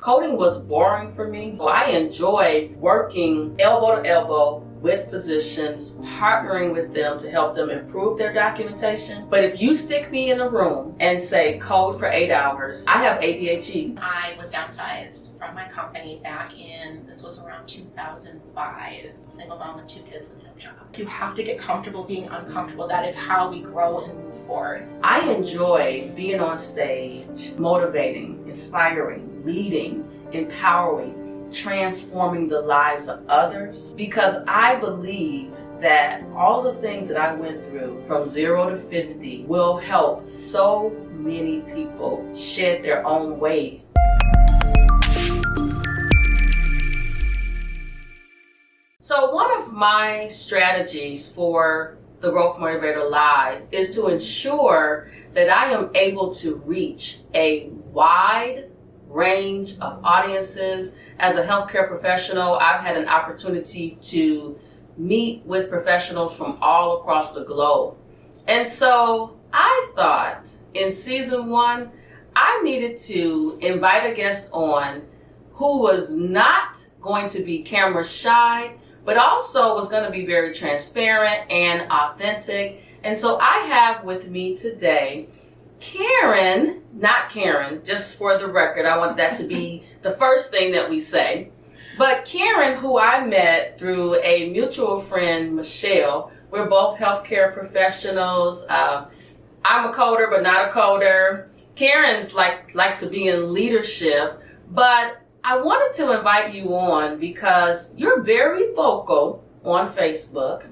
coding was boring for me. I enjoyed working elbow to elbow with physicians, partnering with them to help them improve their documentation. But if you stick me in a room and say code for 8 hours, I have ADHD. I was downsized from my company back in, this was around 2005, single mom with 2 kids with no job. You have to get comfortable being uncomfortable. That is how we grow and move forward. I enjoy being on stage, motivating, inspiring, leading, empowering, transforming the lives of others, because I believe that all the things that I went through from 0 to 50 will help so many people shed their own weight. So one of my strategies for the Growth Motivator Live is to ensure that I am able to reach a wide range of audiences. As a healthcare professional, I've had an opportunity to meet with professionals from all across the globe. And so I thought in season 1, I needed to invite a guest on who was not going to be camera shy, but also was going to be very transparent and authentic. And so I have with me today Karen, not Karen, just for the record, I want that to be the first thing that we say. But Karen, who I met through a mutual friend, Michelle. We're both healthcare professionals. I'm a coder, but not a coder. Karen's likes to be in leadership, but I wanted to invite you on because you're very vocal on Facebook.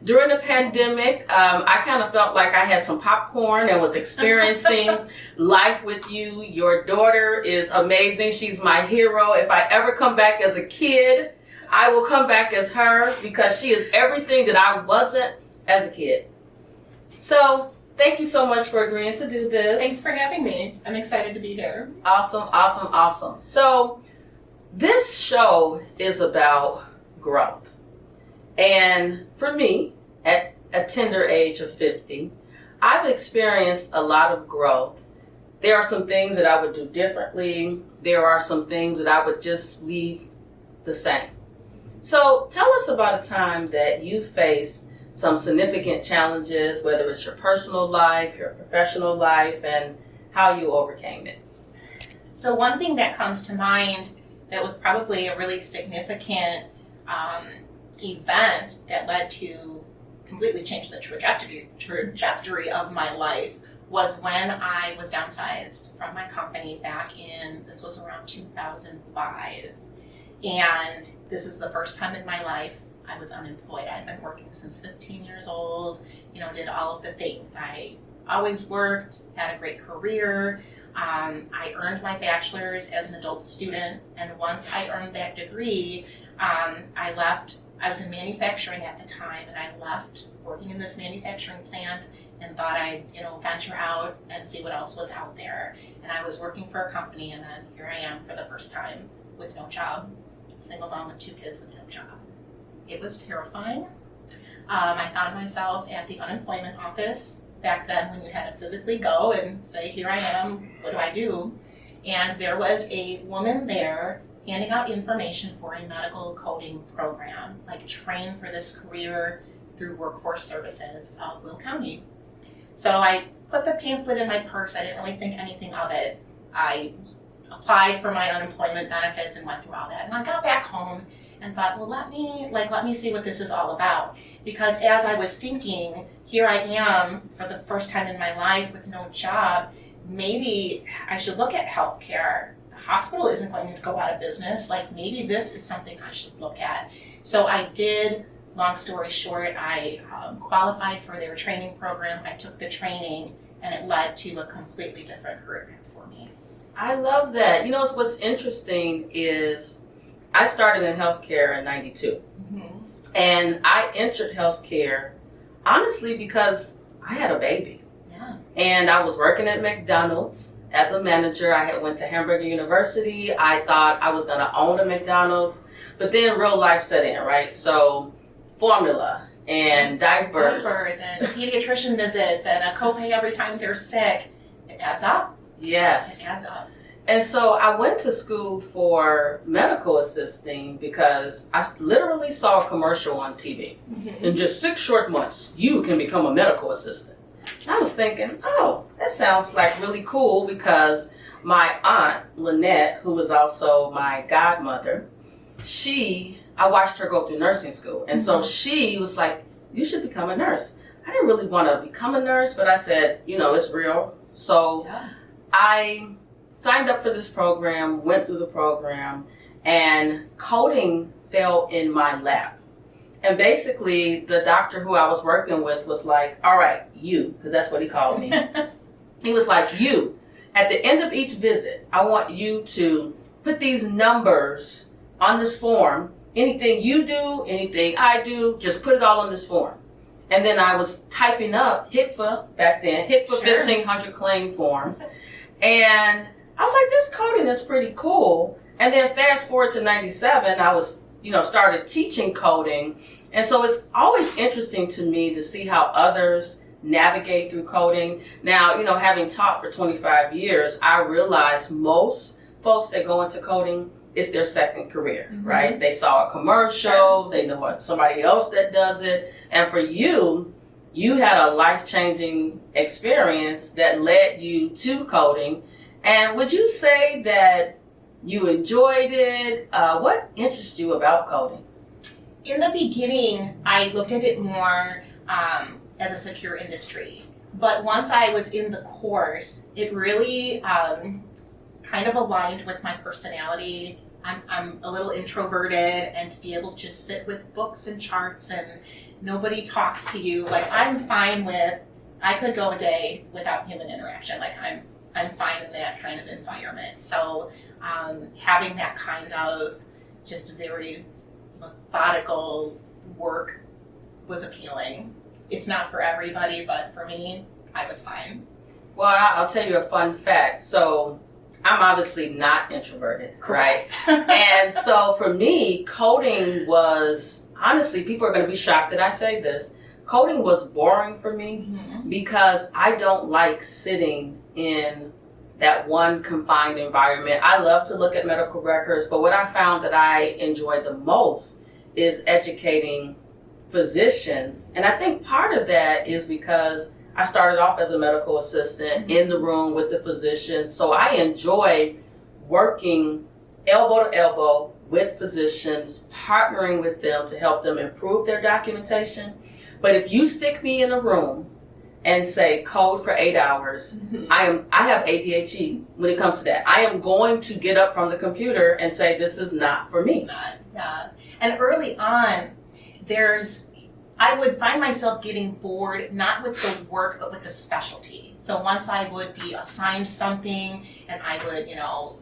During the pandemic, I kind of felt like I had some popcorn and was experiencing life with you. Your daughter is amazing. She's my hero. If I ever come back as a kid, I will come back as her because she is everything that I wasn't as a kid. So thank you so much for agreeing to do this. Thanks for having me. I'm excited to be here. Awesome, awesome, awesome. So this show is about growth. And for me, at a tender age of 50, I've experienced a lot of growth. There are some things that I would do differently. There are some things that I would just leave the same. So tell us about a time that you faced some significant challenges, whether it's your personal life, your professional life, and how you overcame it. So one thing that comes to mind that was probably a really significant event that led to completely change the trajectory of my life was when I was downsized from my company back in, this was around 2005. And this is the first time in my life I was unemployed. I'd been working since 15 years old, did all of the things. I always worked, had a great career. I earned my bachelor's as an adult student. And once I earned that degree, I left. I was in manufacturing at the time, and I left working in this manufacturing plant and thought I'd, venture out and see what else was out there. And I was working for a company, and then here I am for the first time with no job, single mom with 2 kids with no job. It was terrifying. I found myself at the unemployment office back then when you had to physically go and say, here I am, what do I do? And there was a woman there handing out information for a medical coding program, like train for this career through Workforce Services of Will County. So I put the pamphlet in my purse. I didn't really think anything of it. I applied for my unemployment benefits and went through all that. And I got back home and thought, well, let me see what this is all about. Because as I was thinking, here I am for the first time in my life with no job, maybe I should look at healthcare. Hospital isn't going to go out of business. Maybe this is something I should look at. So I did. Long story short, I qualified for their training program. I took the training, and it led to a completely different career path for me. I love that. What's interesting is I started in healthcare in 92. Mm-hmm. And I entered healthcare honestly because I had a baby. Yeah. And I was working at McDonald's. As a manager, I had went to Hamburger University. I thought I was going to own a McDonald's, but then real life set in, right? So formula and diapers and pediatrician visits and a copay every time they're sick. It adds up. Yes. It adds up. And so I went to school for medical assisting because I literally saw a commercial on TV. In just 6 short months, you can become a medical assistant. I was thinking, oh, that sounds like really cool, because my aunt, Lynette, who was also my godmother, I watched her go through nursing school. And so she was like, you should become a nurse. I didn't really want to become a nurse, but I said, it's real. So I signed up for this program, went through the program, and coding fell in my lap. And basically, the doctor who I was working with was like, all right, you, because that's what he called me. He was like, you, at the end of each visit, I want you to put these numbers on this form. Anything you do, anything I do, just put it all on this form. And then I was typing up HCFA back then, HCFA 1,500 claim forms. And I was like, this coding is pretty cool. And then fast forward to 97, I was, started teaching coding. And so it's always interesting to me to see how others navigate through coding. Now, having taught for 25 years, I realize most folks that go into coding, it's their second career, right? They saw a commercial, they know somebody else that does it. And for you, you had a life-changing experience that led you to coding. And would you say that you enjoyed it? What interests you about coding? In the beginning, I looked at it more as a secure industry. But once I was in the course, it really kind of aligned with my personality. I'm a little introverted, and to be able to just sit with books and charts and nobody talks to you, I'm fine with, I could go a day without human interaction. I'm fine in that kind of environment. So having that kind of just very methodical work was appealing. It's not for everybody, but for me, I was fine. Well, I'll tell you a fun fact. So I'm obviously not introverted, right? And so for me, coding was, honestly, people are going to be shocked that I say this, coding was boring for me because I don't like sitting in that one confined environment. I love to look at medical records, but what I found that I enjoy the most is educating physicians. And I think part of that is because I started off as a medical assistant in the room with the physician. So I enjoy working elbow to elbow with physicians, partnering with them to help them improve their documentation. But if you stick me in a room and say code for 8 hours, I have ADHD when it comes to that. I am going to get up from the computer and say, this is not for me. It's not, yeah. And early on, I would find myself getting bored, not with the work, but with the specialty. So once I would be assigned something and I would,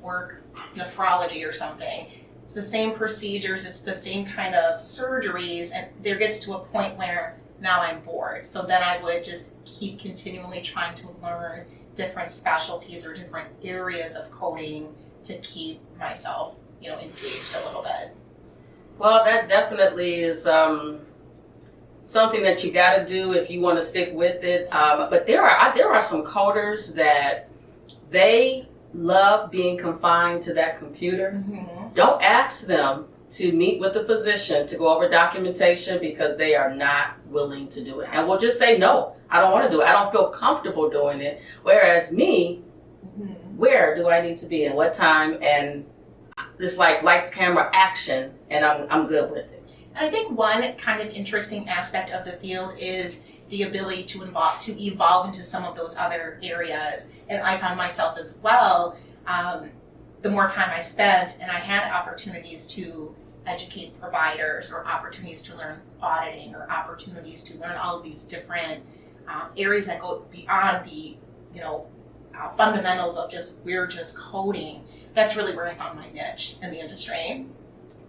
work nephrology or something, it's the same procedures, it's the same kind of surgeries, and there gets to a point where now I'm bored. So then I would just keep continually trying to learn different specialties or different areas of coding to keep myself, engaged a little bit. Well, that definitely is something that you got to do if you want to stick with it. But there are some coders that they love being confined to that computer. Don't ask them to meet with a physician to go over documentation because they are not willing to do it. And will just say, no, I don't want to do it. I don't feel comfortable doing it. Whereas me, where do I need to be and what time? And it's like lights, camera, action, and I'm good with it. And I think one kind of interesting aspect of the field is the ability to evolve into some of those other areas. And I found myself as well, the more time I spent, and I had opportunities to educate providers or opportunities to learn auditing or opportunities to learn all of these different areas that go beyond the fundamentals of we're just coding. That's really where I found my niche in the industry.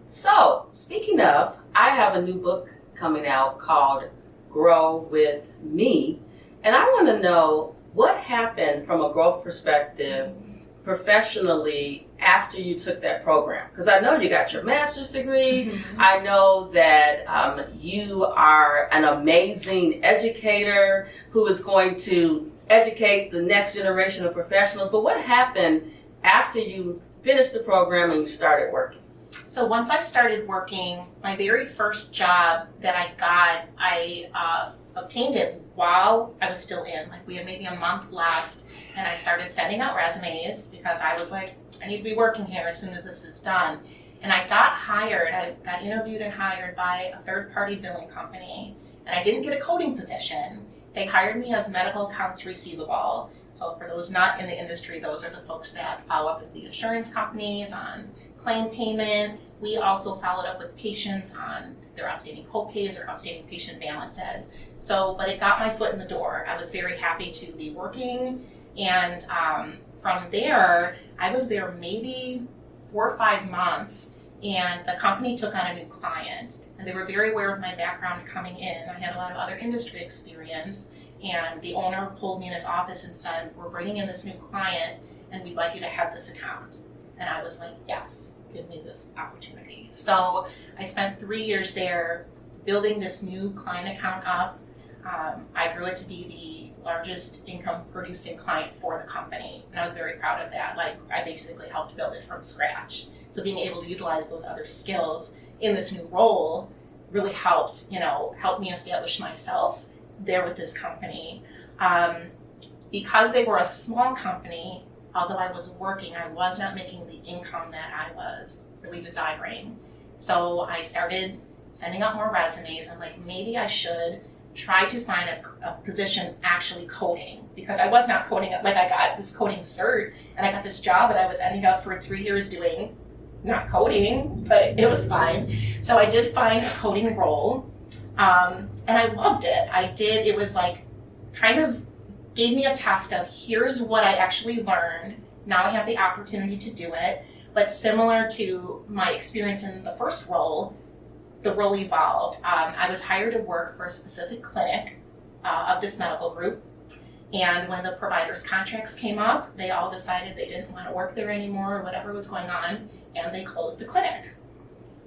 So, speaking of, I have a new book coming out called Grow with Me. And I want to know what happened from a growth perspective professionally after you took that program. Because I know you got your master's degree. I know that you are an amazing educator who is going to educate the next generation of professionals. But what happened after you finished the program and you started working? So once I started working, my very first job that I got, I obtained it while I was still in. Like we had maybe a month left, and I started sending out resumes because I was like, I need to be working here as soon as this is done. And I got hired, I got interviewed and hired by a third-party billing company, and I didn't get a coding position. They hired me as medical accounts receivable. So for those not in the industry, those are the folks that follow up with the insurance companies on claim payment. We also followed up with patients on their outstanding co-pays or outstanding patient balances. So, but it got my foot in the door. I was very happy to be working, and from there, I was there maybe 4 or 5 months, and the company took on a new client, and they were very aware of my background coming in. I had a lot of other industry experience, and the owner pulled me in his office and said, we're bringing in this new client, and we'd like you to head this account. And I was like, yes, give me this opportunity. So I spent 3 years there building this new client account up. I grew it to be the largest income producing client for the company. And I was very proud of that. Like I basically helped build it from scratch. So being able to utilize those other skills in this new role really helped, help me establish myself there with this company. Because they were a small company, although I was working, I was not making the income that I was really desiring. So I started sending out more resumes. I'm like, maybe I should try to find a position actually coding, because I was not coding. Like I got this coding cert and I got this job, and I was ending up for 3 years doing not coding, but it was fine. So I did find a coding role, and I loved it. It was like kind of gave me a test of here's what I actually learned. Now I have the opportunity to do it. But similar to my experience in the first role, the role evolved. I was hired to work for a specific clinic of this medical group. And when the providers' contracts came up, they all decided they didn't want to work there anymore or whatever was going on, and they closed the clinic.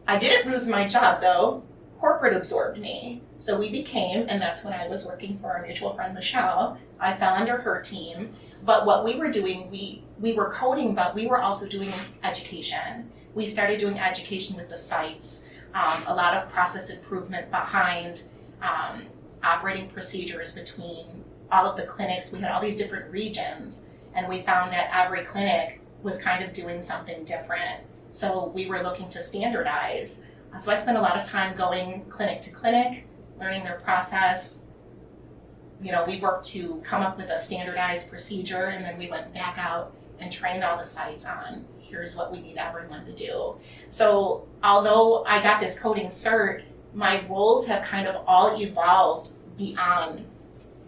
I didn't lose my job though. Corporate absorbed me. So we became, and that's when I was working for our mutual friend Michelle. I fell under her team. But what we were doing, we were coding, but we were also doing education. We started doing education with the sites, a lot of process improvement behind operating procedures between all of the clinics. We had all these different regions, and we found that every clinic was kind of doing something different. So we were looking to standardize. So I spent a lot of time going clinic to clinic, learning their process. We worked to come up with a standardized procedure, and then we went back out and trained all the sites on here's what we need everyone to do. So although I got this coding cert, my roles have kind of all evolved beyond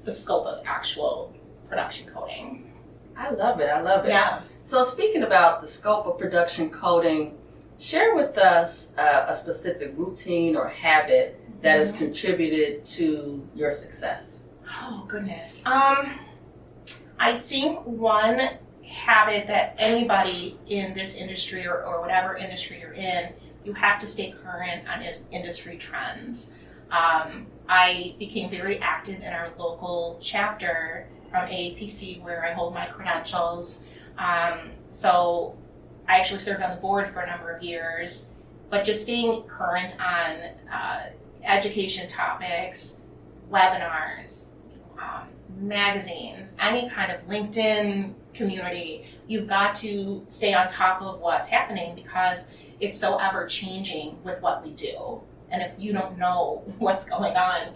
the scope of actual production coding. I love it. Yeah. So speaking about the scope of production coding, share with us a specific routine or habit that has contributed to your success. Oh, goodness. I think one habit that anybody in this industry or whatever industry you're in, you have to stay current on industry trends. I became very active in our local chapter from AAPC, where I hold my credentials. So I actually served on the board for a number of years, but just staying current on education topics, webinars, magazines, any kind of LinkedIn community, you've got to stay on top of what's happening because it's so ever changing with what we do. And if you don't know what's going on,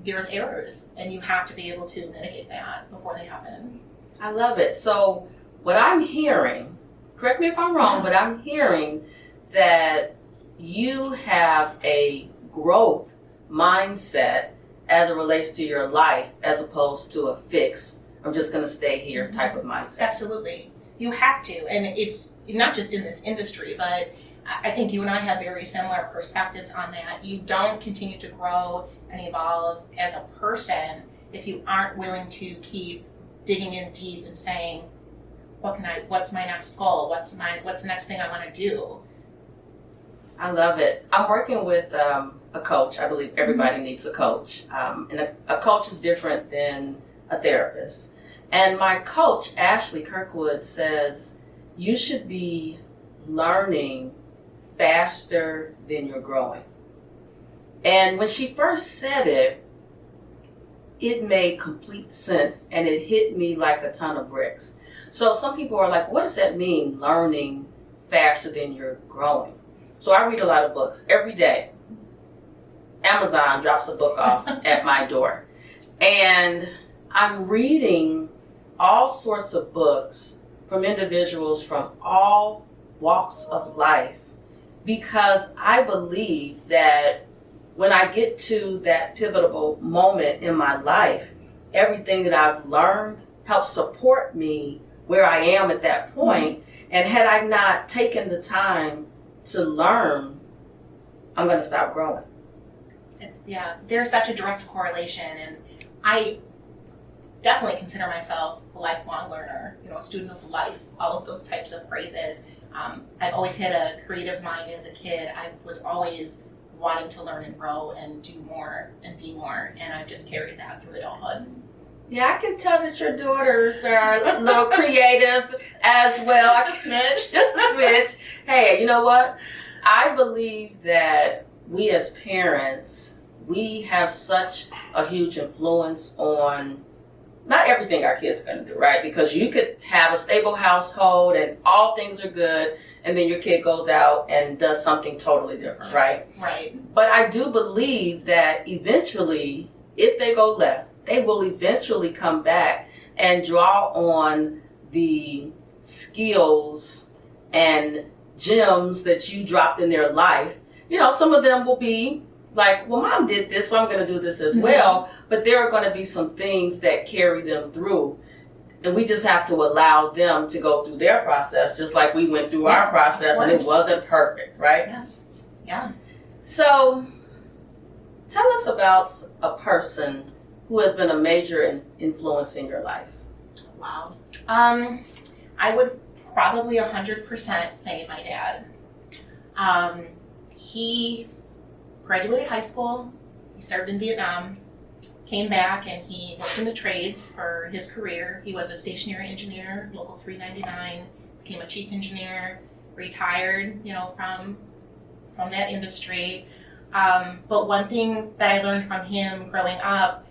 there's errors, and you have to be able to mitigate that before they happen. I love it. So what I'm hearing, correct me if I'm wrong, but I'm hearing that you have a growth mindset as it relates to your life, as opposed to a fixed, I'm just going to stay here type of mindset. Absolutely. You have to. And it's not just in this industry, but I think you and I have very similar perspectives on that. You don't continue to grow and evolve as a person if you aren't willing to keep digging in deep and saying, what's my next goal? What's the next thing I want to do? I love it. I'm working with a coach. I believe everybody needs a coach. And a coach is different than a therapist. And my coach, Ashley Kirkwood, says you should be learning faster than you're growing. And when she first said it, it made complete sense and it hit me like a ton of bricks. So some people are like, what does that mean, learning faster than you're growing? So I read a lot of books every day. Amazon drops a book off at my door. And I'm reading all sorts of books from individuals from all walks of life because I believe that when I get to that pivotal moment in my life, everything that I've learned helps support me where I am at that point. And had I not taken the time to learn, I'm going to stop growing. There's such a direct correlation, and I definitely consider myself a lifelong learner, a student of life, all of those types of phrases. I've always had a creative mind as a kid. I was always wanting to learn and grow and do more and be more, and I've just carried that through adulthood. Yeah, I can tell that your daughters are a little creative as well. Just a smidge. Just a smidge. Hey, you know what? I believe that we as parents, we have such a huge influence on not everything our kids are going to do, right? Because you could have a stable household and all things are good, and then your kid goes out and does something totally different, Yes, right? Right. But I do believe that eventually, if they go left, they will eventually come back and draw on the skills and gems that you dropped in their life. Some of them will be like, well, mom did this, so I'm going to do this as well. But there are going to be some things that carry them through. And we just have to allow them to go through their process, just like we went through our process, and it wasn't perfect, right? Yes. Yeah. So tell us about a person who has been a major influence in your life. Wow. I would probably 100% say my dad. He graduated high school, he served in Vietnam, came back, and he worked in the trades for his career. He was a stationary engineer, local 399, became a chief engineer, retired, from that industry. But one thing that I learned from him growing up,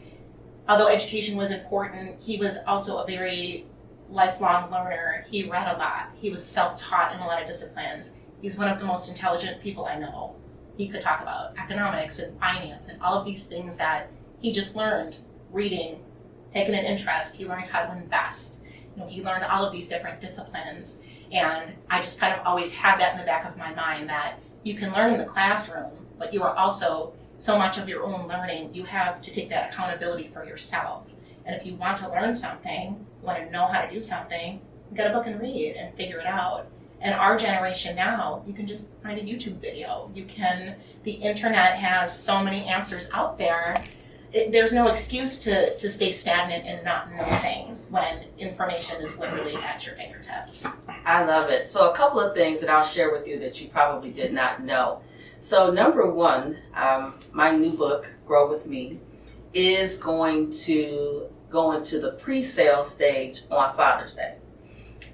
although education was important, he was also a very lifelong learner. He read a lot. He was self-taught in a lot of disciplines. He's one of the most intelligent people I know. He could talk about economics and finance and all of these things that he just learned reading, taking an interest. He learned how to invest. He learned all of these different disciplines. And I just kind of always had that in the back of my mind that you can learn in the classroom, but you are also so much of your own learning. You have to take that accountability for yourself. And if you want to learn something, you want to know how to do something, get a book and read and figure it out. And our generation now, you can just find a YouTube video. The internet has so many answers out there. There's no excuse to stay stagnant and not know things when information is literally at your fingertips. I love it. So a couple of things that I'll share with you that you probably did not know. So number one, my new book, Grow With Me, is going to go into the pre-sale stage on Father's Day.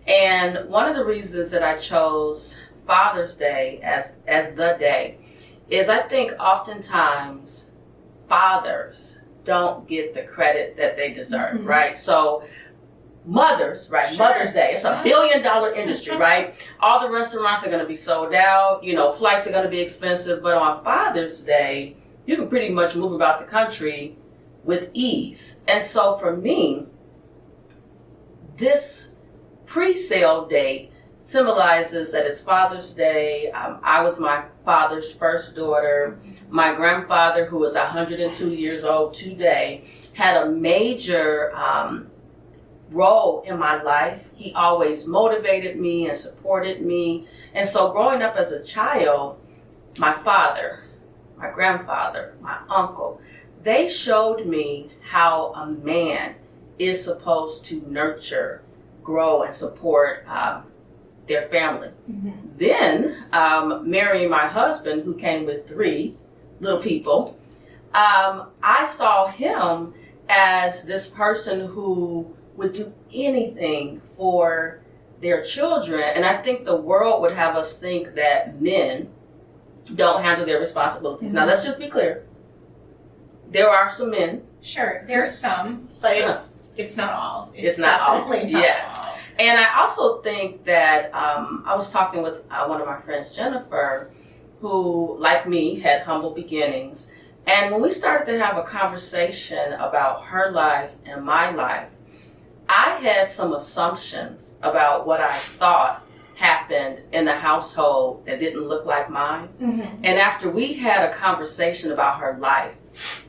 And one of the reasons that I chose Father's Day as the day is I think oftentimes fathers don't get the credit that they deserve, right? So mothers, right? Sure. Mother's Day, it's a $1 billion industry, right? All the restaurants are going to be sold out, flights are going to be expensive, but on Father's Day, you can pretty much move about the country with ease. And so for me, this pre-sale date symbolizes that it's Father's Day. I was my father's first daughter. My grandfather, who was 102 years old today, had a major role in my life. He always motivated me and supported me. And so growing up as a child, my father, my grandfather, my uncle, they showed me how a man is supposed to nurture, grow, and support their family. Then, marrying my husband, who came with 3 little people, I saw him as this person who would do anything for their children. And I think the world would have us think that men don't handle their responsibilities. Now, let's just be clear. There are some men. Sure, there's some, but it's not all. It's not all. Yes. All. And I also think that I was talking with one of my friends, Jennifer, who, like me, had humble beginnings. And when we started to have a conversation about her life and my life, I had some assumptions about what I thought happened in the household that didn't look like mine. Mm-hmm. And after we had a conversation about her life,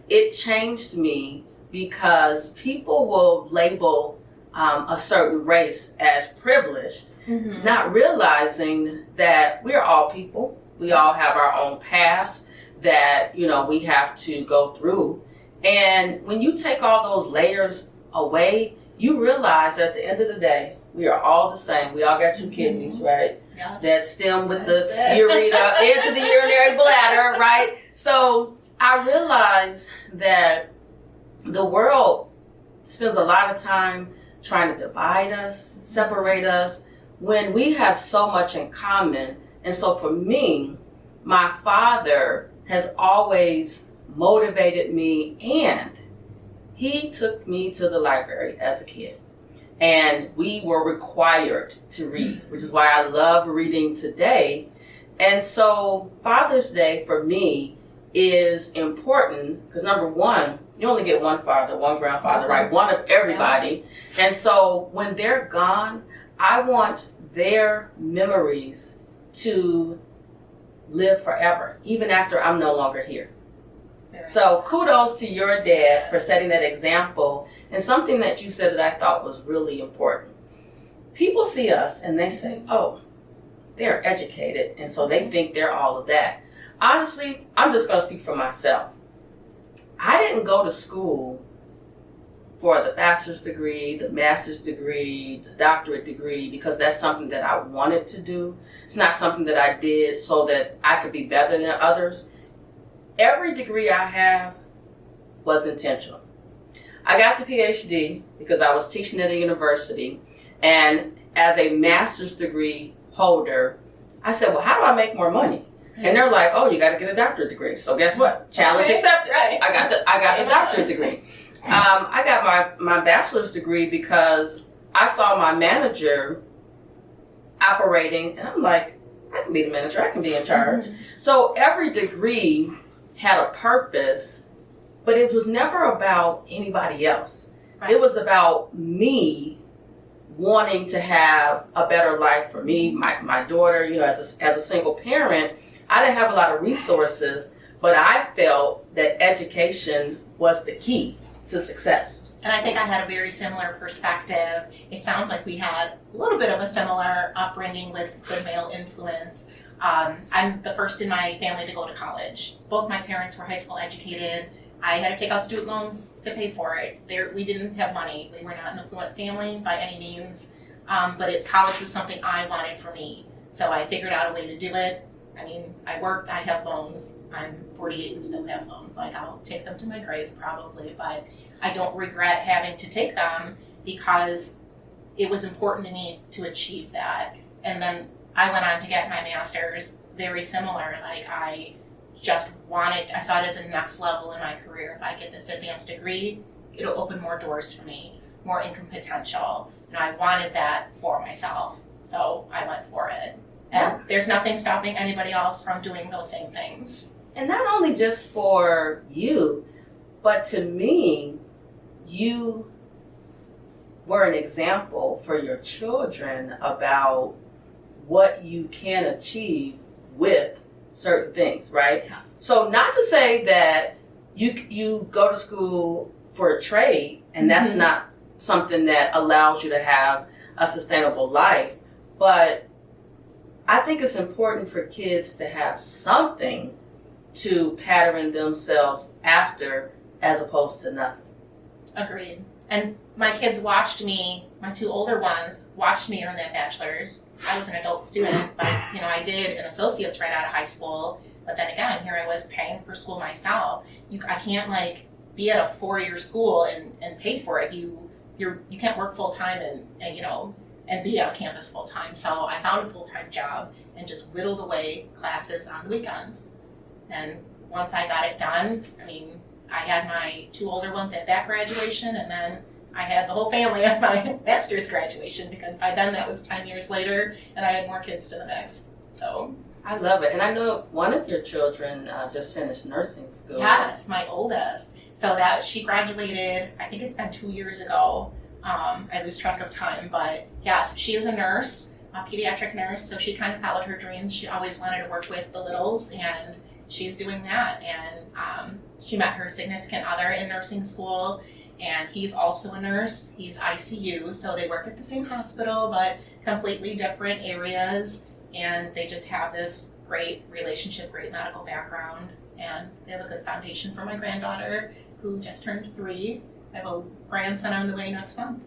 it changed me, because people will label a certain race as privileged, mm-hmm. not realizing that we're all people. We all have our own paths that, we have to go through. And when you take all those layers away, you realize at the end of the day, we are all the same. We all got two kidneys, mm-hmm. right? Yes. That stem with the ureter into the urinary bladder, right? So I realize that the world spends a lot of time trying to divide us, separate us, when we have so much in common. And so for me, my father has always motivated me, and he took me to the library as a kid. And we were required to read, which is why I love reading today. And so Father's Day for me is important because, number one, you only get one father, one grandfather, right? One of everybody. Yes. And so when they're gone, I want their memories to live forever, even after I'm no longer here. So kudos to your dad for setting that example. And something that you said that I thought was really important. People see us and they say, oh, they're educated, and so they think they're all of that. Honestly, I'm just going to speak for myself. I didn't go to school for the bachelor's degree, the master's degree, the doctorate degree, because that's something that I wanted to do. It's not something that I did so that I could be better than others. Every degree I have was intentional. I got the PhD because I was teaching at a university, and as a master's degree holder, I said, well, how do I make more money? And they're like, oh, you got to get a doctorate degree. So guess what? Challenge accepted. Right. I got the doctorate degree. I got my bachelor's degree because I saw my manager operating, and I'm like, I can be the manager. I can be in charge. Mm-hmm. So every degree had a purpose, but it was never about anybody else. Right. It was about me wanting to have a better life for me, my daughter. As a single parent, I didn't have a lot of resources, but I felt that education was the key to success. And I think I had a very similar perspective. It sounds like we had a little bit of a similar upbringing with good male influence. I'm the first in my family to go to college. Both my parents were high school educated. I had to take out student loans to pay for it. We didn't have money. We were not an affluent family by any means, but college was something I wanted for me. So I figured out a way to do it. I mean, I worked, I have loans. I'm 48 and still have loans. Like, I'll take them to my grave probably, but I don't regret having to take them because it was important to me to achieve that. And then I went on to get my master's, very similar. Like, I saw it as a next level in my career. If I get this advanced degree, it'll open more doors for me, more income potential. And I wanted that for myself, so I went for it. And there's nothing stopping anybody else from doing those same things. And not only just for you, but to me, you were an example for your children about what you can achieve with certain things, right? Yes. So not to say that you go to school for a trade and that's mm-hmm. not something that allows you to have a sustainable life, but I think it's important for kids to have something to pattern themselves after as opposed to nothing. Agreed. And my kids watched me, my two older ones watched me earn that bachelor's. I was an adult student, but I did an associate's right out of high school. But then again, here I was paying for school myself. I can't be at a 4-year school and pay for it. You you can't work full time and and be on campus full time. So I found a full time job and just whittled away classes on the weekends. And once I got it done, I mean, I had my 2 older ones at that graduation, and then I had the whole family at my master's graduation, because by then that was 10 years later, and I had more kids to the mix. So I love it. And I know one of your children just finished nursing school. yes, my oldest. So that she graduated, I think it's been 2 years ago. I lose track of time, but yes, she is a nurse, a pediatric nurse. So she kind of followed her dreams. She always wanted to work with the littles, and she's doing that. And she met her significant other in nursing school, and he's also a nurse. He's ICU, so they work at the same hospital, but completely different areas. And they just have this great relationship, great medical background, and they have a good foundation for my granddaughter, who just turned 3. I have a grandson on the way next month.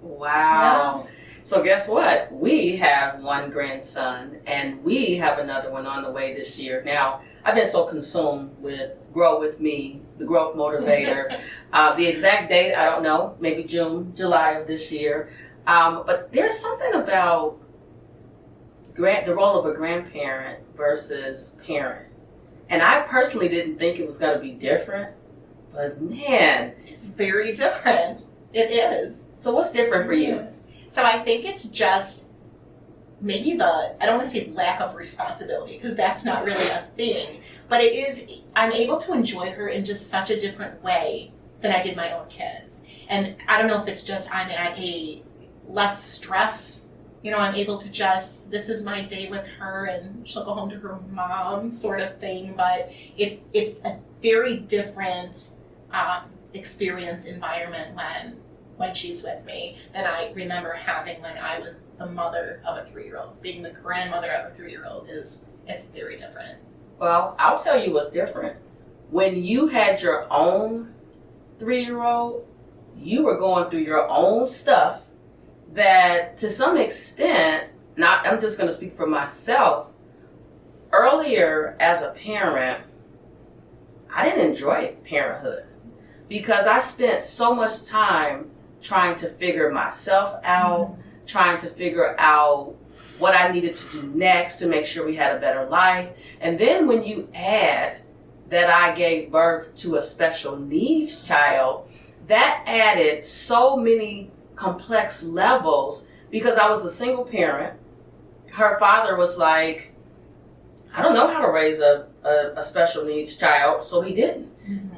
Wow. Yeah. So guess what? We have one grandson, and we have another one on the way this year. Now, I've been so consumed with Grow With Me, the Growth Motivator. The exact date, I don't know, maybe June, July of this year. But there's something about the role of a grandparent versus parent. And I personally didn't think it was going to be different, but man. It's very different. It is. So what's different for you? So I think it's just maybe I don't want to say lack of responsibility, because that's not really a thing, but it is, I'm able to enjoy her in just such a different way than I did my own kids. And I don't know if it's just I'm at a less stress, I'm able to just, this is my day with her and she'll go home to her mom sort of thing, but it's a very different experience, environment when she's with me than I remember having when I was the mother of a 3-year-old. Being the grandmother of a 3-year-old it's very different. Well, I'll tell you what's different. When you had your own 3-year-old, you were going through your own stuff that to some extent, I'm just going to speak for myself, earlier as a parent, I didn't enjoy parenthood because I spent so much time trying to figure myself out, trying to figure out what I needed to do next to make sure we had a better life. And then when you add that I gave birth to a special needs child, that added so many complex levels because I was a single parent. Her father was like, I don't know how to raise a special needs child, so he didn't.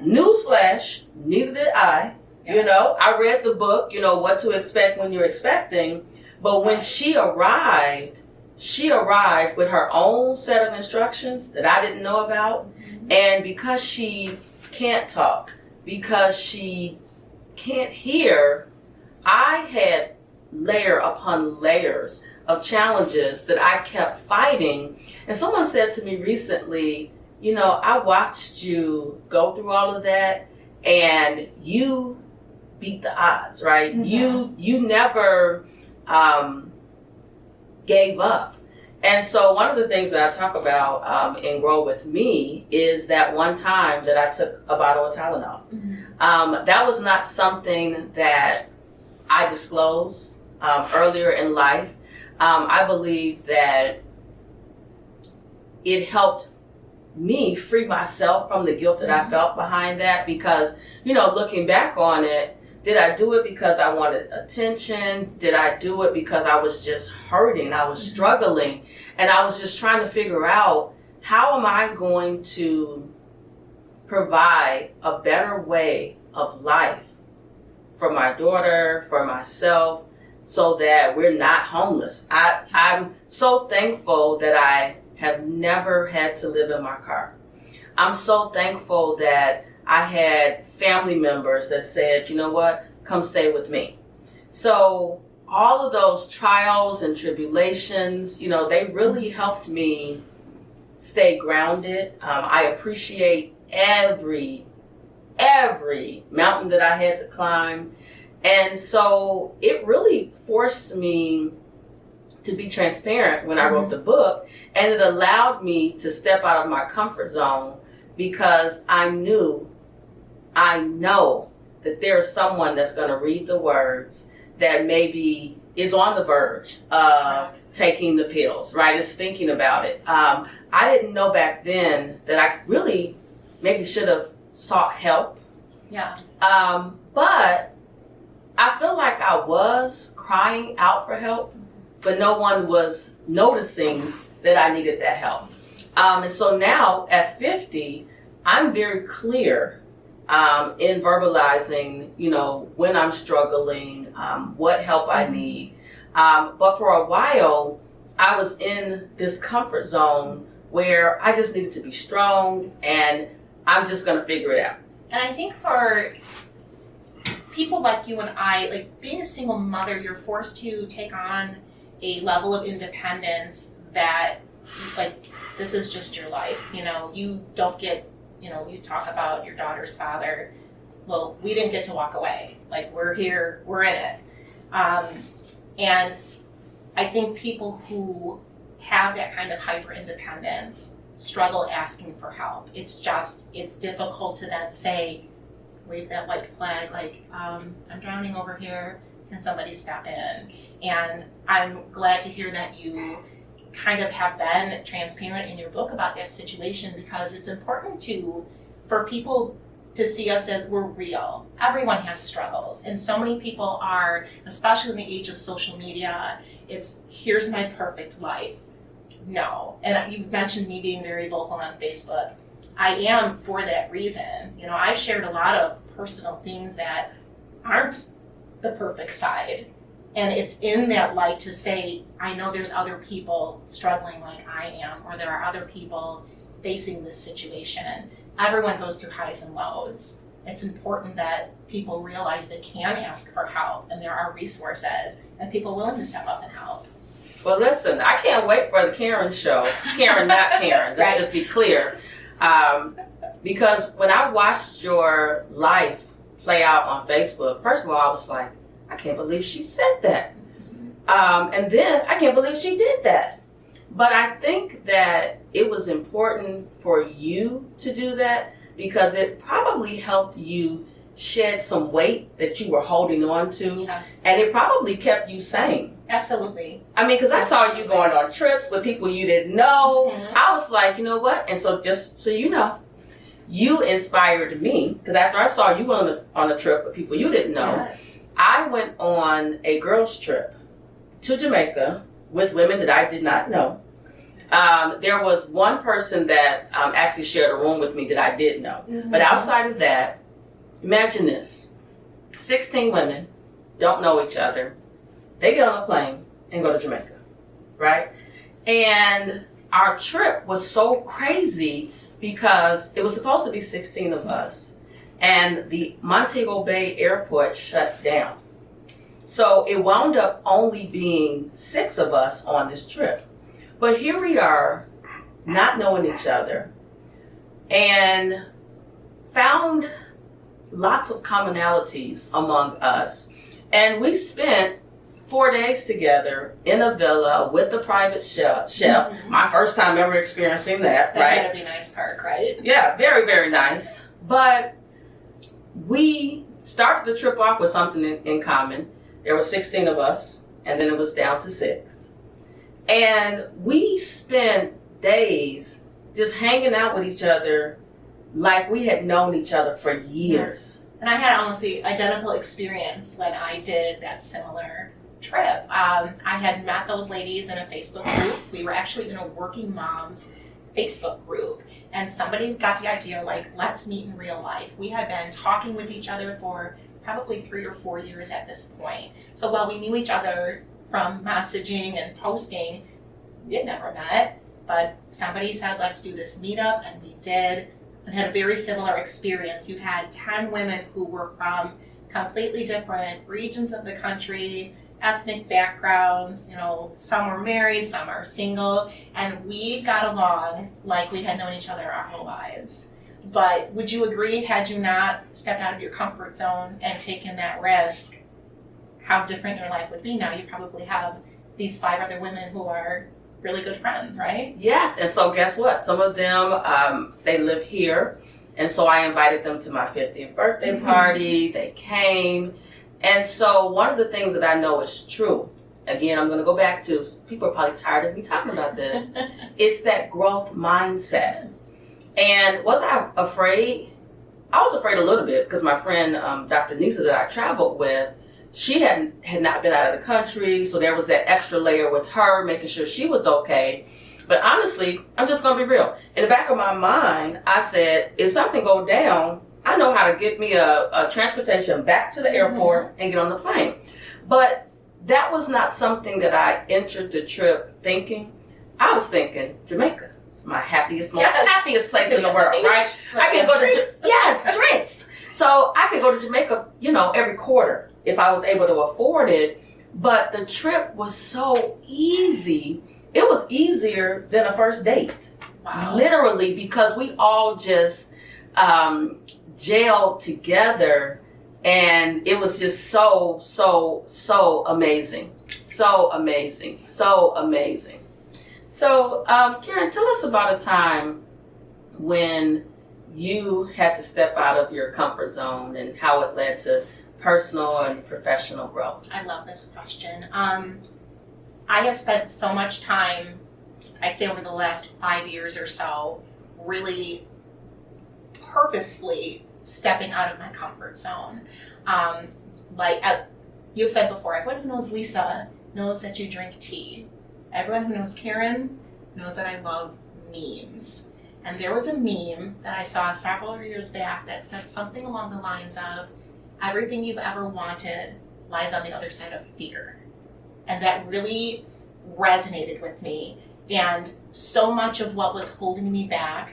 Newsflash, neither did I. Yes. I read the book, what to expect when you're expecting. But when she arrived with her own set of instructions that I didn't know about. And because she can't talk, because she can't hear, I had layer upon layers of challenges that I kept fighting. And someone said to me recently, I watched you go through all of that and you beat the odds, right? Mm-hmm. You never gave up. And so one of the things that I talk about in Grow With Me is that one time that I took a bottle of Tylenol. Mm-hmm. That was not something that I disclosed earlier in life. I believe that it helped me free myself from the guilt that I felt behind that because, looking back on it, did I do it because I wanted attention? Did I do it because I was just hurting? I was struggling and I was just trying to figure out how am I going to provide a better way of life for my daughter, for myself, so that we're not homeless. I'm so thankful that I have never had to live in my car. I'm so thankful that I had family members that said, you know what, come stay with me. So all of those trials and tribulations, they really helped me stay grounded. I appreciate every mountain that I had to climb. And so it really forced me to be transparent when I wrote the book, and it allowed me to step out of my comfort zone because I know that there's someone that's going to read the words that maybe is on the verge of taking the pills, right? Is thinking about it. I didn't know back then that I really maybe should have sought help. Yeah. But I feel like I was crying out for help, but no one was noticing that I needed that help. And so now at 50, I'm very clear in verbalizing, when I'm struggling, what help I need. But for a while, I was in this comfort zone where I just needed to be strong and I'm just going to figure it out. And I think for people like you and I, like being a single mother, you're forced to take on a level of independence that, like, this is just your life. You don't get, you talk about your daughter's father. Well, we didn't get to walk away. Like, we're here, we're in it. And I think people who have that kind of hyper independence struggle asking for help. It's difficult to then say, wave that white flag, like, I'm drowning over here, can somebody step in? And I'm glad to hear that you kind of have been transparent in your book about that situation, because it's important for people to see us as we're real. Everyone has struggles, and so many people are, especially in the age of social media, it's here's my perfect life. No. And you mentioned me being very vocal on Facebook. I am for that reason. I've shared a lot of personal things that aren't the perfect side. And it's in that light to say, I know there's other people struggling like I am, or there are other people facing this situation. Everyone goes through highs and lows. It's important that people realize they can ask for help, and there are resources, and people willing to step up and help. Well, listen, I can't wait for the Karen show. Karen, not Karen. Let's just be clear. Because when I watched your life play out on Facebook, first of all, I was like, I can't believe she said that. And then I can't believe she did that. But I think that it was important for you to do that because it probably helped you shed some weight that you were holding on to. Yes. And it probably kept you sane. Absolutely. I mean, because I saw you going on trips with people you didn't know. Mm-hmm. I was like, you know what? And so just so you know, you inspired me, because after I saw you on a trip with people you didn't know, Yes. I went on a girls' trip to Jamaica with women that I did not know. There was one person that actually shared a room with me that I did know. Mm-hmm. But outside of that, imagine this. 16 women don't know each other. They get on a plane and go to Jamaica, right? And our trip was so crazy because it was supposed to be 16 of us. And the Montego Bay airport shut down. So it wound up only being 6 of us on this trip. But here we are, not knowing each other, and found lots of commonalities among us. And we spent 4 days together in a villa with a private chef. Mm-hmm. My first time ever experiencing that, right? That had to be a nice park, right? Yeah, very, very nice. But we started the trip off with something in common. There were 16 of us, and then it was down to 6. And we spent days just hanging out with each other like we had known each other for years. And I had almost the identical experience when I did that similar trip. I had met those ladies in a Facebook group. We were actually in a working moms Facebook group. And somebody got the idea, like, let's meet in real life. We had been talking with each other for probably 3 or 4 years at this point. So while we knew each other from messaging and posting, we had never met, but somebody said, let's do this meetup, and we did, and had a very similar experience. You had 10 women who were from completely different regions of the country, ethnic backgrounds, some were married, some are single, and we got along like we had known each other our whole lives. But would you agree, had you not stepped out of your comfort zone and taken that risk, how different your life would be now? You probably have these 5 other women who are really good friends, right? Yes, and so guess what? Some of them, they live here, And so I invited them to my 50th birthday party. They came. And so one of the things that I know is true, again, I'm going to go back to, people are probably tired of me talking about this, it's that growth mindset. And was I afraid? I was afraid a little bit because my friend, Dr. Nisa, that I traveled with, she had not been out of the country, so there was that extra layer with her, making sure she was okay. But honestly, I'm just going to be real. In the back of my mind, I said, if something goes down, I know how to get me a transportation back to the airport and get on the plane. But that was not something that I entered the trip thinking. I was thinking, Jamaica. It's my happiest, most happiest place in the world, right? I can go to drinks. So I could go to Jamaica, every quarter if I was able to afford it. But the trip was so easy. It was easier than a first date. Wow. Literally, because we all just gelled together, and it was just so amazing. So amazing. So amazing. So, Karen, tell us about a time when you had to step out of your comfort zone and how it led to personal and professional growth. I love this question. I have spent so much time, I'd say over the last 5 years or so, really purposefully stepping out of my comfort zone. You've said before, everyone who knows Lisa knows that you drink tea. Everyone who knows Karen knows that I love memes. And there was a meme that I saw several years back that said something along the lines of, everything you've ever wanted lies on the other side of fear. And that really resonated with me. And so much of what was holding me back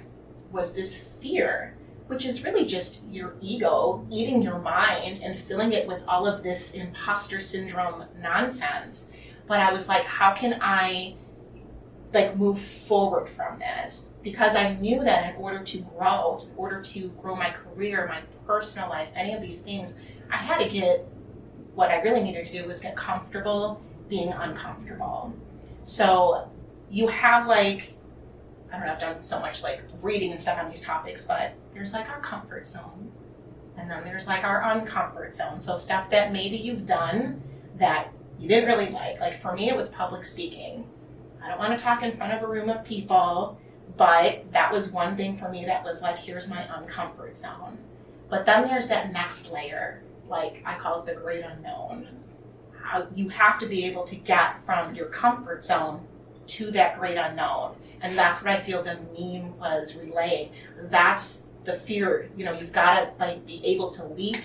was this fear, which is really just your ego eating your mind and filling it with all of this imposter syndrome nonsense. But I was like, how can I move forward from this? Because I knew that in order to grow my career, my personal life, any of these things, I had to what I really needed to do was get comfortable being uncomfortable. So you have I don't know, I've done so much reading and stuff on these topics, but there's our comfort zone. And then there's our uncomfort zone. So stuff that maybe you've done that you didn't really like. For me, it was public speaking. I don't want to talk in front of a room of people, but that was one thing for me that was here's my uncomfort zone. But then there's that next layer, I call it the great unknown. How you have to be able to get from your comfort zone to that great unknown. And that's what I feel the meme was relaying. That's the fear. You've got to be able to leap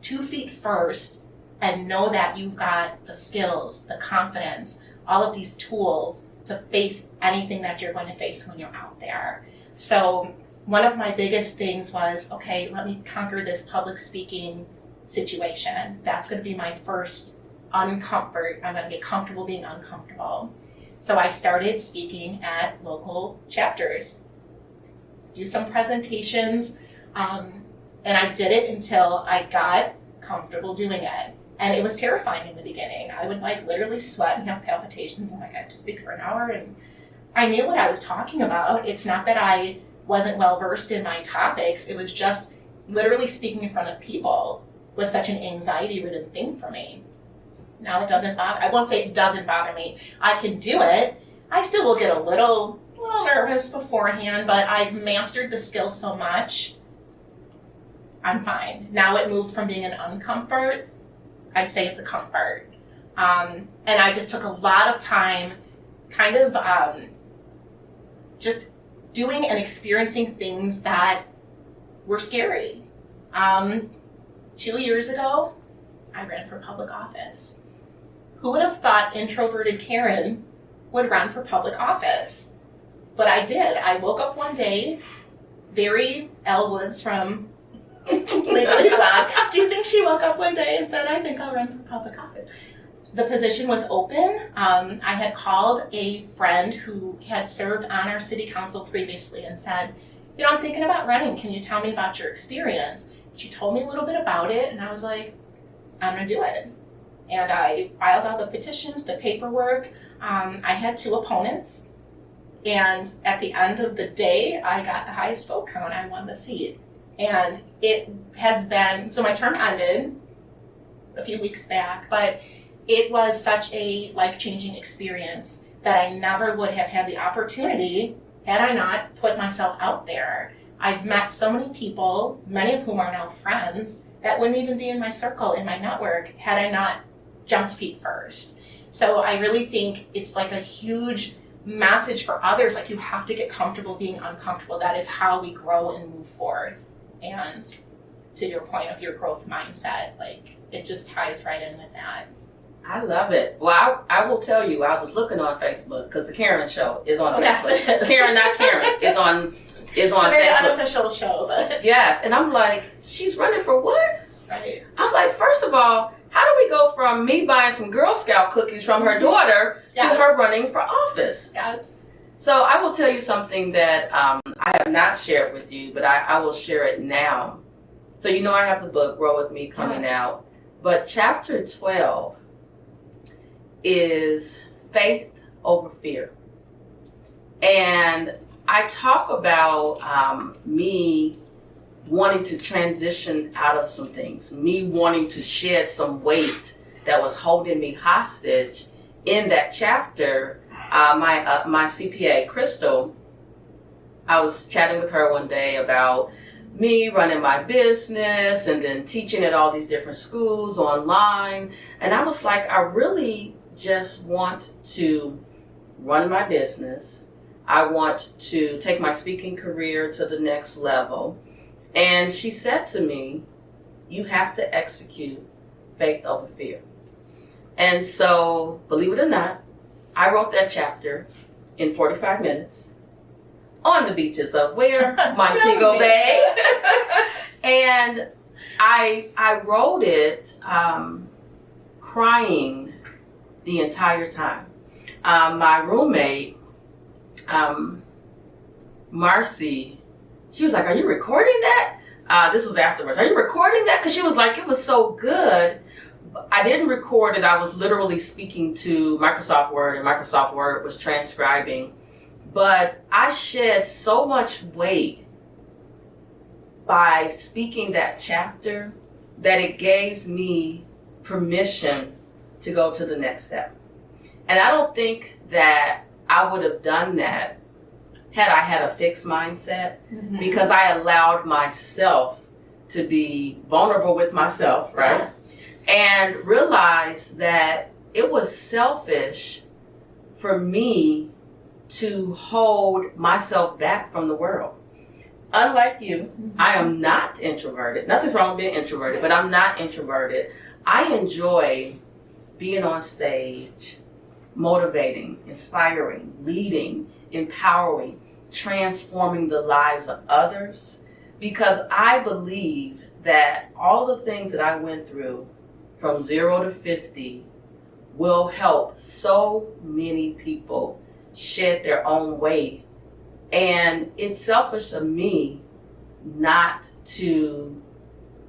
2 feet first and know that you've got the skills, the confidence, all of these tools to face anything that you're going to face when you're out there. So one of my biggest things was, okay, let me conquer this public speaking situation. That's going to be my first uncomfort. I'm going to get comfortable being uncomfortable. So I started speaking at local chapters, do some presentations, and I did it until I got comfortable doing it. And it was terrifying in the beginning. I would literally sweat and have palpitations. And I had to speak for an hour, and I knew what I was talking about. It's not that I wasn't well versed in my topics. It was just literally speaking in front of people was such an anxiety-ridden thing for me. Now it doesn't bother. I won't say it doesn't bother me. I can do it. I still will get a little nervous beforehand, but I've mastered the skill so much. I'm fine. Now it moved from being an uncomfort, I'd say it's a comfort. And I just took a lot of time just doing and experiencing things that were scary. 2 years ago, I ran for public office. Who would have thought introverted Karen would run for public office? But I did. I woke up one day, very Elle Woods from Legally Blonde. Do you think she woke up one day and said, I think I'll run for public office? The position was open. I had called a friend who had served on our city council previously and said, I'm thinking about running. Can you tell me about your experience? She told me a little bit about it, and I was like, I'm going to do it. And I filed all the petitions, the paperwork. I had 2 opponents. And at the end of the day, I got the highest vote count. I won the seat. And it has been, so my term ended a few weeks back, but it was such a life-changing experience that I never would have had the opportunity had I not put myself out there. I've met so many people, many of whom are now friends, that wouldn't even be in my circle, in my network, had I not jumped feet first. So I really think it's like a huge message for others, like you have to get comfortable being uncomfortable. That is how we grow and move forward. And to your point of your growth mindset, like it just ties right in with that. I love it. Well, I will tell you, I was looking on Facebook because the Karen show is on Facebook. Yes, it is. Karen, not Karen, is on It's a very Facebook. unofficial show, but Yes, and I'm like, she's running for what? right. I'm like, first of all, how do we go from me buying some Girl Scout cookies from her daughter Yes. to her running for office? Yes. So I will tell you something that I have not shared with you, but I will share it now. So you know I have the book, Grow With Me, coming Yes. out. But chapter 12 is faith over fear. And I talk about me wanting to transition out of some things, me wanting to shed some weight that was holding me hostage. In that chapter, my CPA, Crystal, I was chatting with her one day about me running my business and then teaching at all these different schools online. And I was like, I really just want to run my business. I want to take my speaking career to the next level. And she said to me, you have to execute faith over fear. And so, believe it or not, I wrote that chapter in 45 minutes on the beaches of where? Montego Bay. And I wrote it crying the entire time. My roommate, Marcy, she was like, are you recording that? This was afterwards. Are you recording that? Because she was like, it was so good. I didn't record it. I was literally speaking to Microsoft Word, and Microsoft Word was transcribing. But I shed so much weight by speaking that chapter that it gave me permission to go to the next step. And I don't think that I would have done that had I had a fixed mindset, because I allowed myself to be vulnerable with myself, right? Yes. And realized that it was selfish for me to hold myself back from the world. Unlike you, I am not introverted. Nothing's wrong with being introverted, but I'm not introverted. I enjoy being on stage, motivating, inspiring, leading, empowering, transforming the lives of others, because I believe that all the things that I went through from 0 to 50 will help so many people shed their own weight. And it's selfish of me not to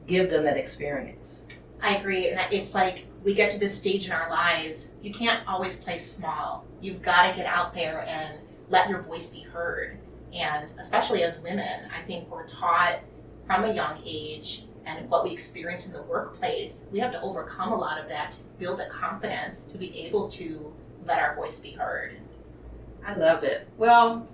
give them that experience. I agree. And it's like we get to this stage in our lives, you can't always play small. You've got to get out there and let your voice be heard. And especially as women, I think we're taught from a young age, and what we experience in the workplace, we have to overcome a lot of that to build the confidence to be able to let our voice be heard. I love it. Well,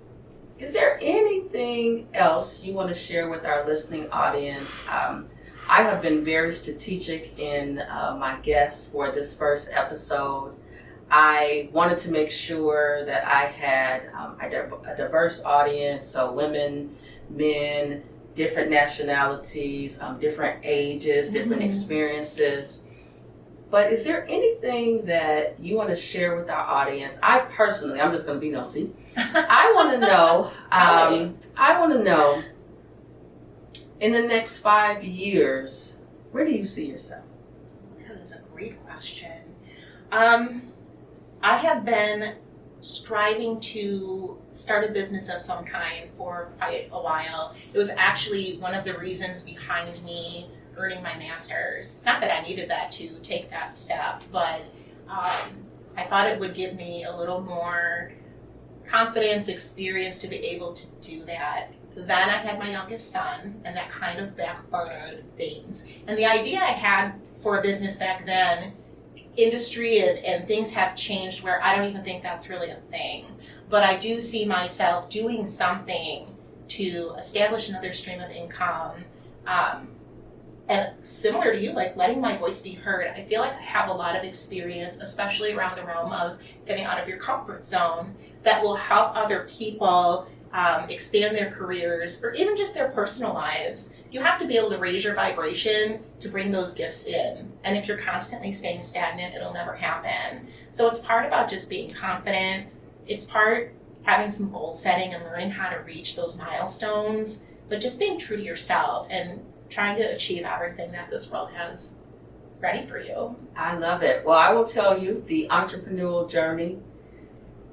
is there anything else you want to share with our listening audience? I have been very strategic in my guests for this first episode. I wanted to make sure that I had a diverse audience, so women, men, different nationalities, different ages, different experiences. But is there anything that you want to share with our audience? I personally, I'm just going to be nosy. I want to know, in the next 5 years, where do you see yourself? That is a great question. I have been striving to start a business of some kind for quite a while. It was actually one of the reasons behind me earning my master's. Not that I needed that to take that step, but I thought it would give me a little more confidence, experience to be able to do that. Then I had my youngest son, and that kind of backburnered things. And the idea I had for a business back then, industry and things have changed where I don't even think that's really a thing. But I do see myself doing something to establish another stream of income. And similar to you, like letting my voice be heard. I feel like I have a lot of experience, especially around the realm of getting out of your comfort zone, that will help other people expand their careers or even just their personal lives. You have to be able to raise your vibration to bring those gifts in. And if you're constantly staying stagnant, it'll never happen. So it's part about just being confident. It's part having some goal setting and learning how to reach those milestones, but just being true to yourself and trying to achieve everything that this world has ready for you. I love it. Well, I will tell you, the entrepreneurial journey,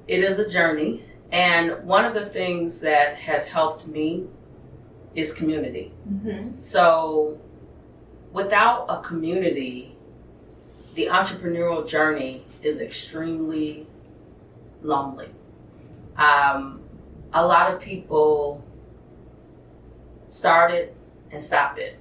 it is a journey. And one of the things that has helped me is community. Mm-hmm. So without a community, the entrepreneurial journey is extremely lonely. A lot of people start it and stop it.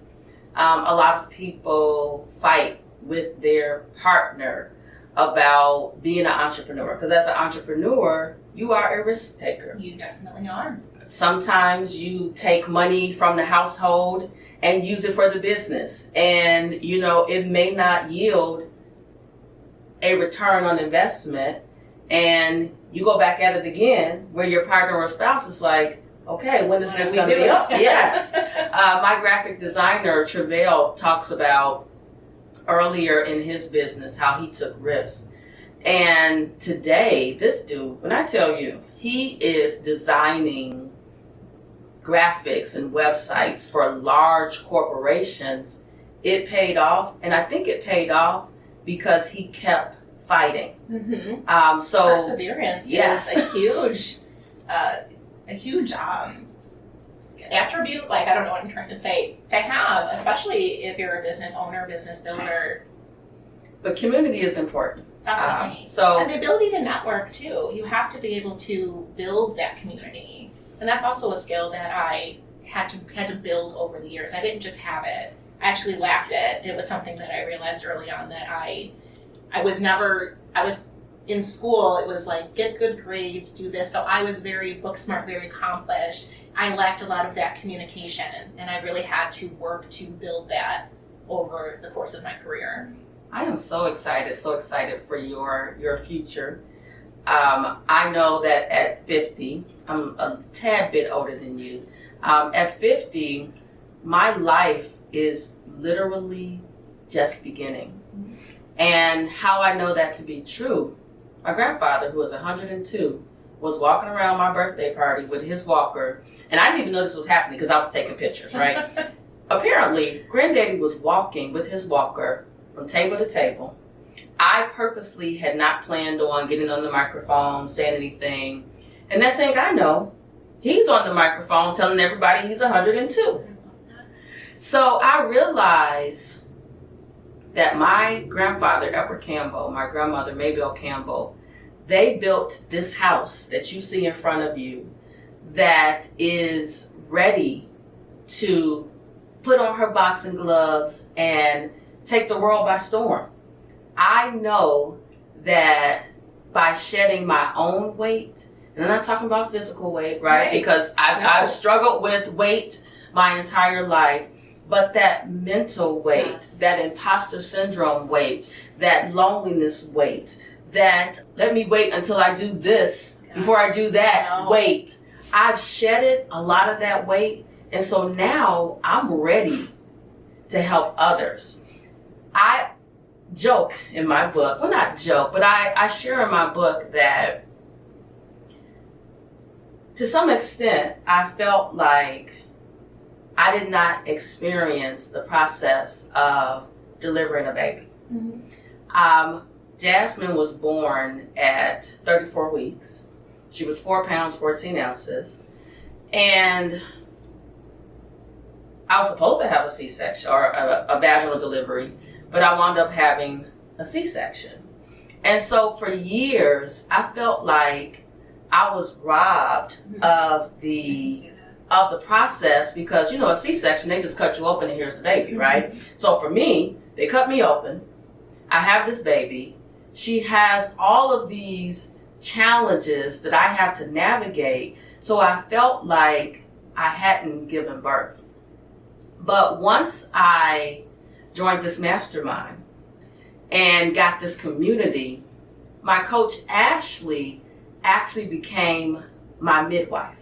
A lot of people fight with their partner about being an entrepreneur, because as an entrepreneur, you are a risk taker. You definitely are. Sometimes you take money from the household and use it for the business, and it may not yield a return on investment, and you go back at it again where your partner or spouse is like, okay, when is this going to be up? Yes. My graphic designer, Travell, talks about earlier in his business how he took risks. And today, this dude, when I tell you, he is designing graphics and websites for large corporations. It paid off, and I think it paid off because he kept fighting. Mm-hmm. So perseverance yes. is a huge attribute, like I don't know what I'm trying to say, to have, especially if you're a business owner, business builder. But community is important. Definitely. And the ability to network too. You have to be able to build that community. And that's also a skill that I had to build over the years. I didn't just have it. I actually lacked it. It was something that I realized early on that I was in school, it was like, get good grades, do this. So I was very book smart, very accomplished. I lacked a lot of that communication, and I really had to work to build that over the course of my career. I am so excited for your future. I know that at 50, I'm a tad bit older than you. At 50, my life is literally just beginning. Mm-hmm. And how I know that to be true, my grandfather, who was 102, was walking around my birthday party with his walker, and I didn't even know this was happening because I was taking pictures, right? Apparently, Granddaddy was walking with his walker from table to table. I purposely had not planned on getting on the microphone, saying anything. And next thing I know, he's on the microphone telling everybody he's 102. So I realized that my grandfather, L Campbell, my grandmother, Mabel Campbell, they built this house that you see in front of you that is ready to put on her boxing gloves and take the world by storm. I know that by shedding my own weight, and I'm not talking about physical weight, right? Because I've struggled with weight my entire life, but that mental weight, yes, that imposter syndrome weight, that loneliness weight, that let me wait until I do this, yes, before I do that weight. I've shedded a lot of that weight, and so now I'm ready to help others. I joke in my book, well, not joke, but I share in my book that to some extent I felt like I did not experience the process of delivering a baby. Mm-hmm. Jasmine was born at 34 weeks. She was 4 pounds, 14 ounces. And I was supposed to have a C-section or a vaginal delivery, but I wound up having a C-section. And so for years, I felt like I was robbed of the of the process, because, you know, a C-section, they just cut you open and here's the baby, right? So for me, they cut me open. I have this baby. She has all of these challenges that I have to navigate. So I felt like I hadn't given birth. But once I joined this mastermind and got this community, my coach Ashley actually became my midwife.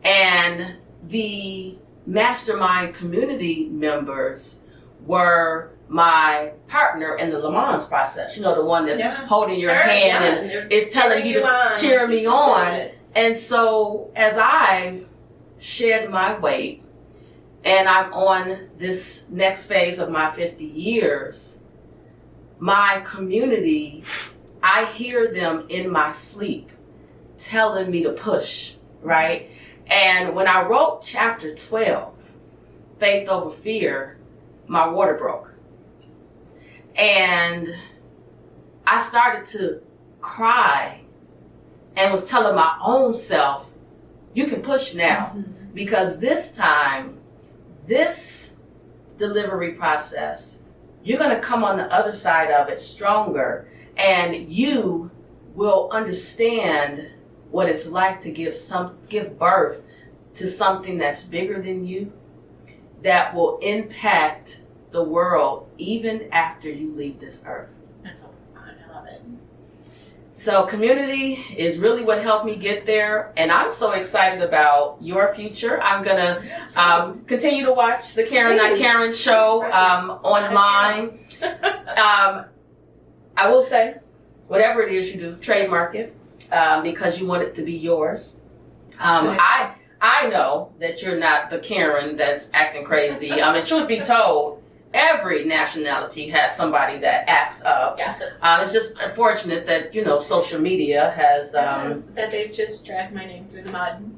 And the mastermind community members were my partner in the Le Mans process. You know, the one that's holding your hand and is telling you to cheer me on. And so as I've shed my weight and I'm on this next phase of my 50 years, my community, I hear them in my sleep telling me to push, right? And when I wrote chapter 12, Faith Over Fear, my water broke. And I started to cry and was telling my own self, you can push now. Because this time, this delivery process, you're going to come on the other side of it stronger, and you will understand what it's like to give birth to something that's bigger than you, that will impact the world even after you leave this earth. That's so fun. I love it. So community is really what helped me get there, and I'm so excited about your future. I'm gonna continue to watch the Karen Not Karen show online. I will say, whatever it is you do, trademark it because you want it to be yours. I know that you're not the Karen that's acting crazy. And truth be told, every nationality has somebody that acts up. Yes. It's just unfortunate that, you know, social media has... that they've just dragged my name through the mud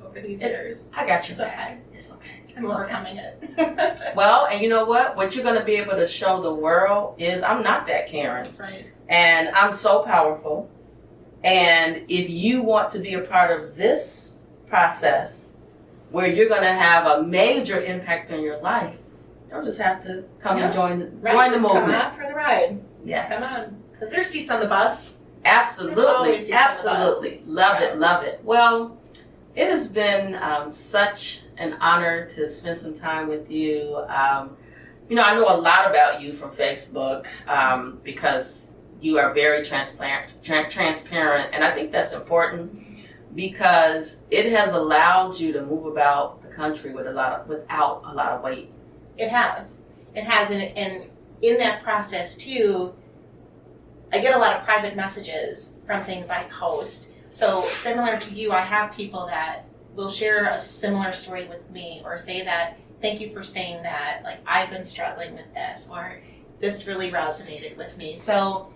over these years. I got you. It's okay. It's okay. I'm overcoming it. Well, and you know what? What you're going to be able to show the world is I'm not that Karen. That's right. And I'm so powerful. And if you want to be a part of this process where you're going to have a major impact on your life, you'll just have to come and join the movement. Come on for the ride. Yes. Come on. Because there's seats on the bus. Absolutely. Absolutely. Love it. Love it. Well, it has been such an honor to spend some time with you. You know, I know a lot about you from Facebook because you are very transparent, and I think that's important because it has allowed you to move about the country without a lot of weight. It has, and in that process too, I get a lot of private messages from things I post. So similar to you, I have people that will share a similar story with me or say that, thank you for saying that, like I've been struggling with this, or this really resonated with me. So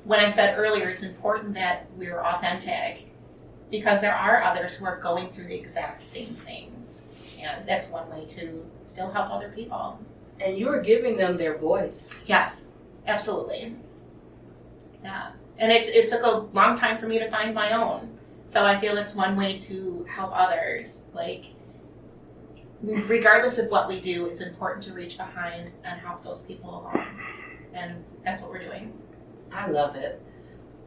when I said earlier, it's important that we're authentic because there are others who are going through the exact same things. And that's one way to still help other people. And you're giving them their voice. Yes, absolutely. Yeah. And it took a long time for me to find my own. So I feel it's one way to help others. Like, regardless of what we do, it's important to reach behind and help those people along. And that's what we're doing. I love it.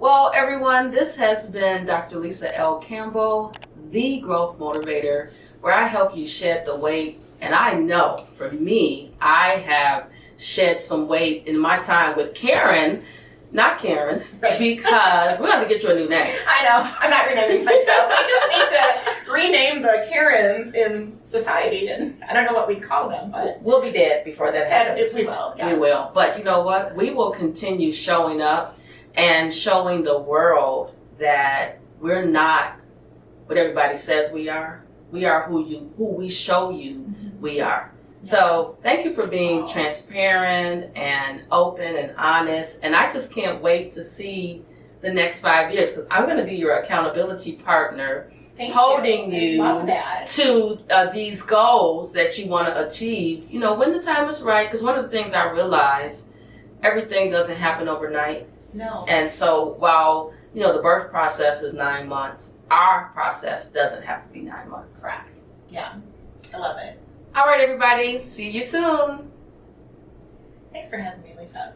Well, everyone, this has been Dr. Lisa L. Campbell, the Growth Motivator, where I help you shed the weight. And I know, for me, I have shed some weight in my time with Karen, not Karen, right. Because we're going to get you a new name. I know. I'm not renaming myself. We just need to rename the Karens in society, and I don't know what we'd call them, but... We'll be dead before that happens. We will, yes. We will. But you know what? We will continue showing up and showing the world that we're not what everybody says we are. We are who we show you we are. So thank you for being transparent and open and honest. And I just can't wait to see the next 5 years because I'm going to be your accountability partner, holding you to these goals that you want to achieve, you know, when the time is right. Because one of the things I realize, everything doesn't happen overnight. No. And so while, you know, the birth process is 9 months, our process doesn't have to be 9 months. Correct. Yeah. I love it. All right, everybody. See you soon. Thanks for having me, Lisa.